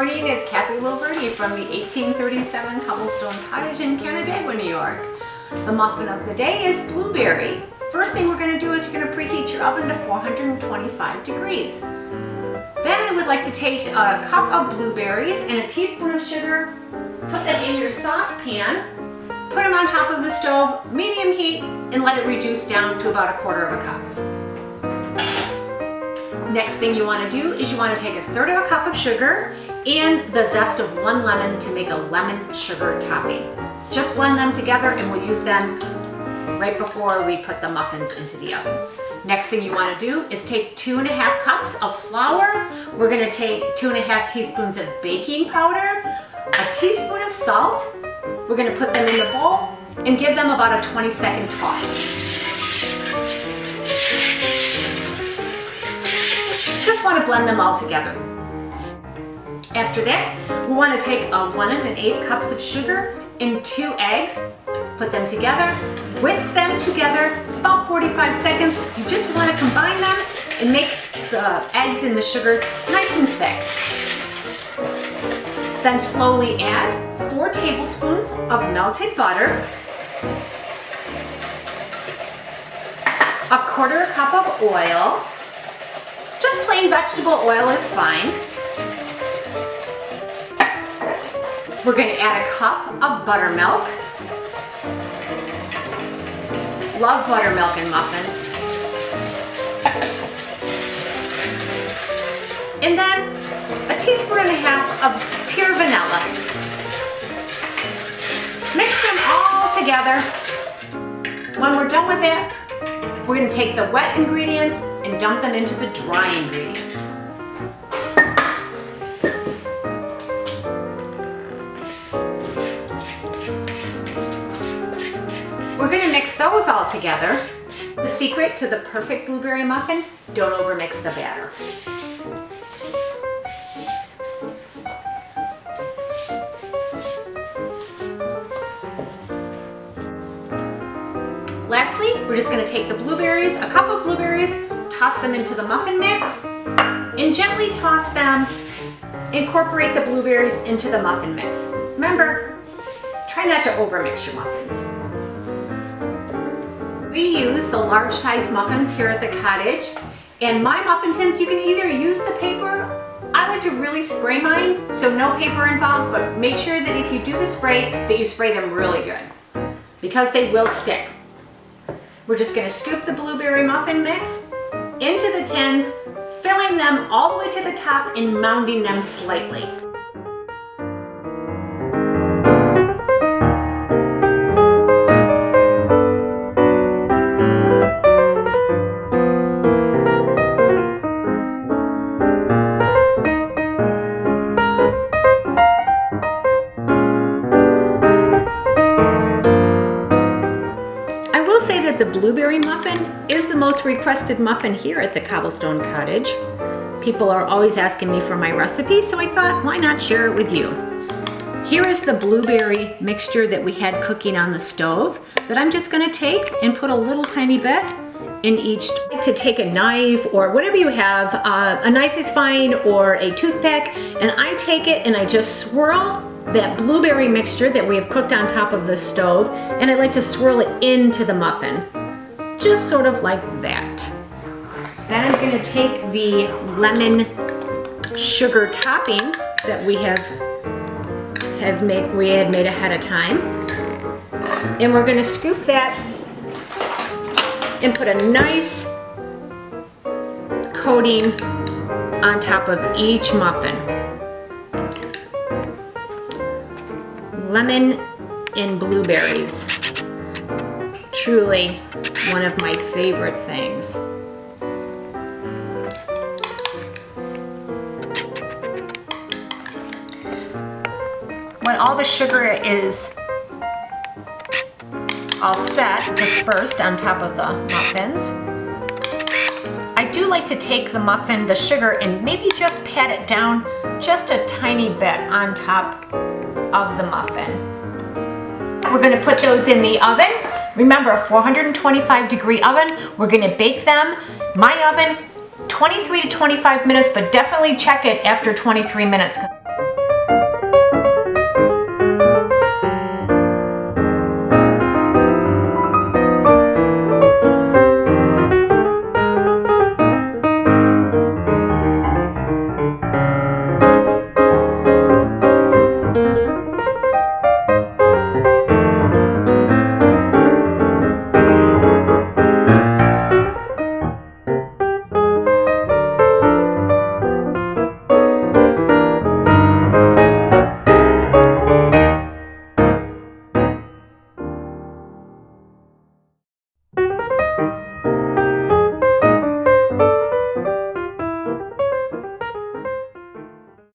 morning, it's Kathy Wilverty from the 1837 Cobblestone Cottage in Canandaigua, New York. The muffin of the day is blueberry. First thing we're going to do is you're going to preheat your oven to 425 degrees. Then I would like to take a cup of blueberries and a teaspoon of sugar, put them in your saucepan, put them on top of the stove, medium heat, and let it reduce down to about 1/4 of a cup. Next thing you want to do is you want to take 1/3 of a cup of sugar and the zest of 1 lemon to make a lemon sugar topping. Just blend them together and we'll use them right before we put the muffins into the oven. Next thing you want to do is take 2½ cups of flour. We're going to take 2½ teaspoons of baking powder, a teaspoon of salt. We're going to put them in the bowl and give them about a 20-second toss. Just want to blend them all together. After that, we want to take 1 1/8 cups of sugar and 2 eggs, put them together, whisk them together about 45 seconds. You just want to combine them and make the eggs and the sugar nice and thick. Then slowly add 4 tablespoons of melted butter, 1/4 cup of oil. Just plain vegetable oil is fine. We're going to add a cup of buttermilk. Love buttermilk in muffins. And then a teaspoon and a half of pure vanilla. Mix them all together. When we're done with that, we're going to take the wet ingredients and dump them into the dry ingredients. We're going to mix those all together. The secret to the perfect blueberry muffin, don't overmix the batter. Lastly, we're just going to take the blueberries, a cup of blueberries, toss them into the muffin mix, and gently toss them. Incorporate the blueberries into the muffin mix. Remember, try not to overmix your muffins. We use the large size muffins here at the cottage, and my muffin tins, you can either use the paper. I like to really spray mine, so no paper involved, but make sure that if you do the spray, that you spray them really good, because they will stick. We're just going to scoop the blueberry muffin mix into the tins, filling them all the way to the top and mounding them slightly. The blueberry muffin is the most requested muffin here at the Cobblestone Cottage. People are always asking me for my recipe, so I thought, why not share it with you? Here is the blueberry mixture that we had cooking on the stove that I'm just going to take and put a little tiny bit in each. To take a knife or whatever you have, a knife is fine, or a toothpick, and I take it and I just swirl that blueberry mixture that we have cooked on top of the stove, and I like to swirl it into the muffin, just sort of like that. Then I'm going to take the lemon sugar topping that we had made ahead of time, and we're going to scoop that and put a nice coating on top of each muffin. Lemon and blueberries, truly one of my favorite things. When all the sugar is all set, dispersed on top of the muffins, I do like to take the sugar, and maybe just pat it down just a tiny bit on top of the muffin. We're going to put those in the oven. Remember, a 425-degree oven. We're going to bake them. My oven, 23 to 25 minutes, but definitely check it after 23 minutes.